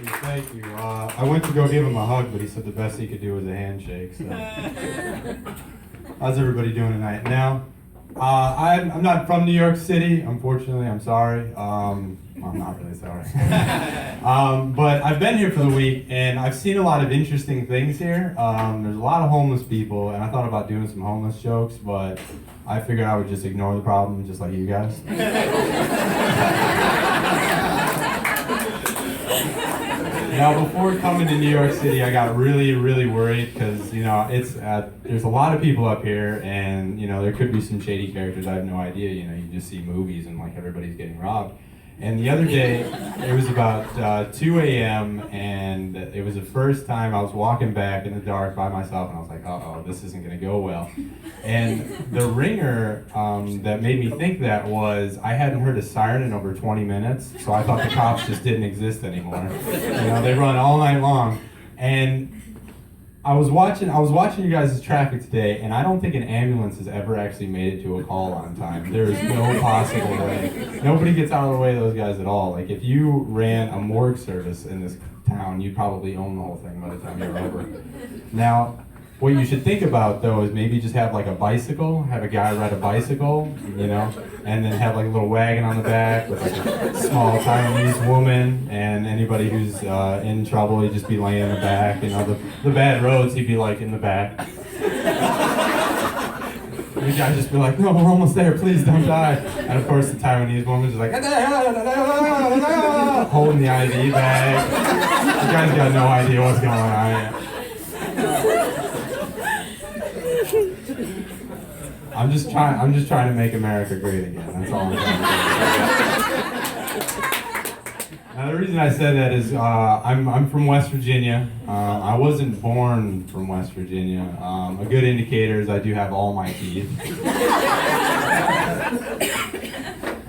Thank you. I went to go give him a hug, but he said the best he could do was a handshake. So, how's everybody doing tonight? Now, I'm not from New York City, unfortunately. I'm sorry. I'm not really sorry. But I've been here for the week, and I've seen a lot of interesting things here. There's a lot of homeless people, and I thought about doing some homeless jokes, but I figured I would just ignore the problem, just like you guys. Now, before coming to New York City, I got really, really worried because, there's a lot of people up here, and, there could be some shady characters. I have no idea. You just see movies and, everybody's getting robbed. And the other day, it was about 2 a.m., and it was the first time I was walking back in the dark by myself, and I was like, uh-oh, this isn't going to go well. And the ringer that made me think that was I hadn't heard a siren in over 20 minutes, so I thought the cops just didn't exist anymore. They run all night long. And I was watching you guys' traffic today, and I don't think an ambulance has ever actually made it to a call on time. There is no possible way. Nobody gets out of the way of those guys at all. If you ran a morgue service in this town, you'd probably own the whole thing by the time you're over. Now, what you should think about, though, is maybe just have a bicycle, have a guy ride a bicycle, and then have a little wagon on the back with a small Taiwanese woman, and anybody who's in trouble, he'd just be laying in the back. The bad roads, he'd be in the back. The guy just be like, no, we're almost there, please don't die. And of course the Taiwanese woman's just holding the IV bag. You guys got no idea what's going on yet. I'm just trying to make America great again. That's all I'm trying to do. Now the reason I said that is I'm from West Virginia. I wasn't born from West Virginia. A good indicator is I do have all my teeth.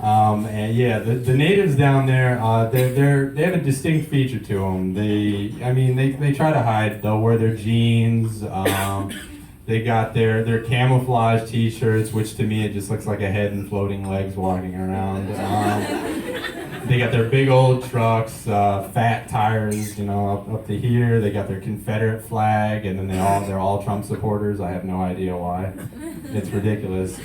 And yeah, the natives down there, they have a distinct feature to them. They try to hide. They'll wear their jeans. They got their camouflage t-shirts, which to me it just looks like a head and floating legs walking around. They got their big old trucks, fat tires, up to here. They got their Confederate flag, and then they're all Trump supporters. I have no idea why. It's ridiculous.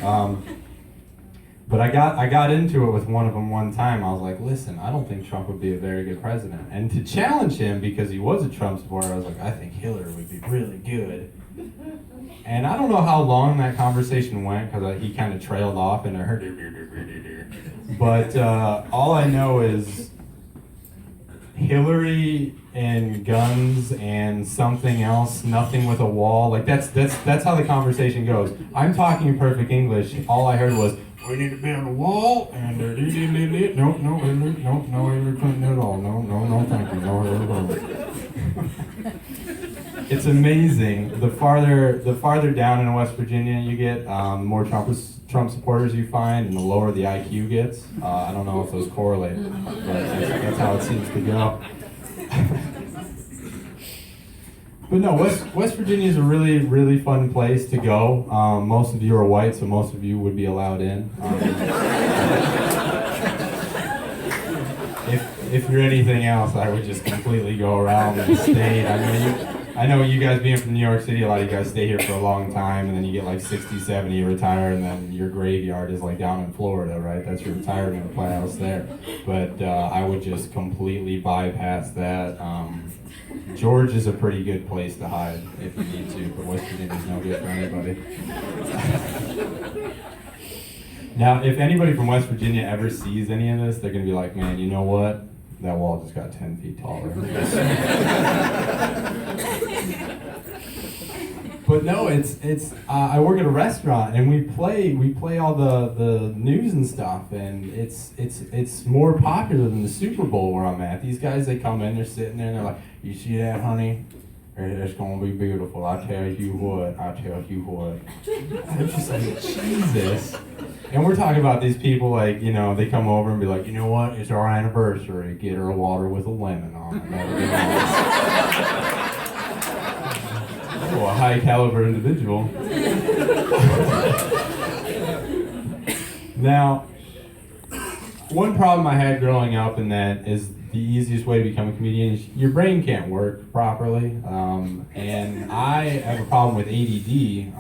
But I got into it with one of them one time. I was like, listen, I don't think Trump would be a very good president. And to challenge him, because he was a Trump supporter, I was like, I think Hillary would be really good. And I don't know how long that conversation went, because he kind of trailed off into her. But all I know is Hillary and guns and something else, nothing with a wall. That's how the conversation goes. I'm talking in perfect English. All I heard was, we need to build a wall, and no, Hillary Clinton at all. No, thank you. No, Hillary Clinton. It's amazing. The farther down in West Virginia you get, the more Trump supporters you find, and the lower the IQ gets. I don't know if those correlate, but that's how it seems to go. But no, West Virginia is a really, really fun place to go. Most of you are white, so most of you would be allowed in. If you're anything else, I would just completely go around the state. I know you guys being from New York City, a lot of you guys stay here for a long time, and then you get 60, 70, you retire, and then your graveyard is down in Florida, right? That's your retirement playhouse there. But I would just completely bypass that. George is a pretty good place to hide if you need to, but West Virginia is no good for anybody. Now, if anybody from West Virginia ever sees any of this, they're going to be like, man, you know what? That wall just got 10 feet taller. But no, it's. I work at a restaurant, and we play all the news and stuff, and it's more popular than the Super Bowl where I'm at. These guys, they come in, they're sitting there, and they're like, "You see that, honey? It's gonna be beautiful. I tell you what. I'm just like, Jesus. And we're talking about these people they come over and be like, you know what? It's our anniversary. Get her a water with a lemon on it. That'll be nice. Oh, a high caliber individual. Now, one problem I had growing up in that is the easiest way to become a comedian is your brain can't work properly, and I have a problem with ADD.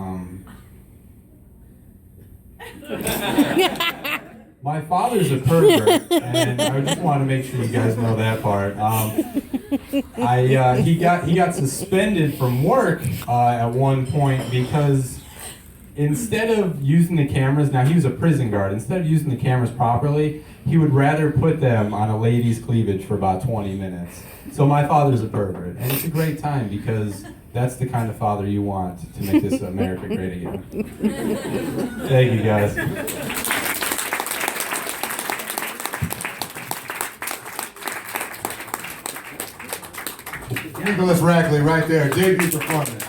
My father's a pervert, and I just want to make sure you guys know that part. He got suspended from work at one point because instead of using the cameras, now he was a prison guard, instead of using the cameras properly, he would rather put them on a lady's cleavage for about 20 minutes. So my father's a pervert, and it's a great time because that's the kind of father you want to make this America great again. Thank you, guys. Nicholas Rackley right there, debut performance.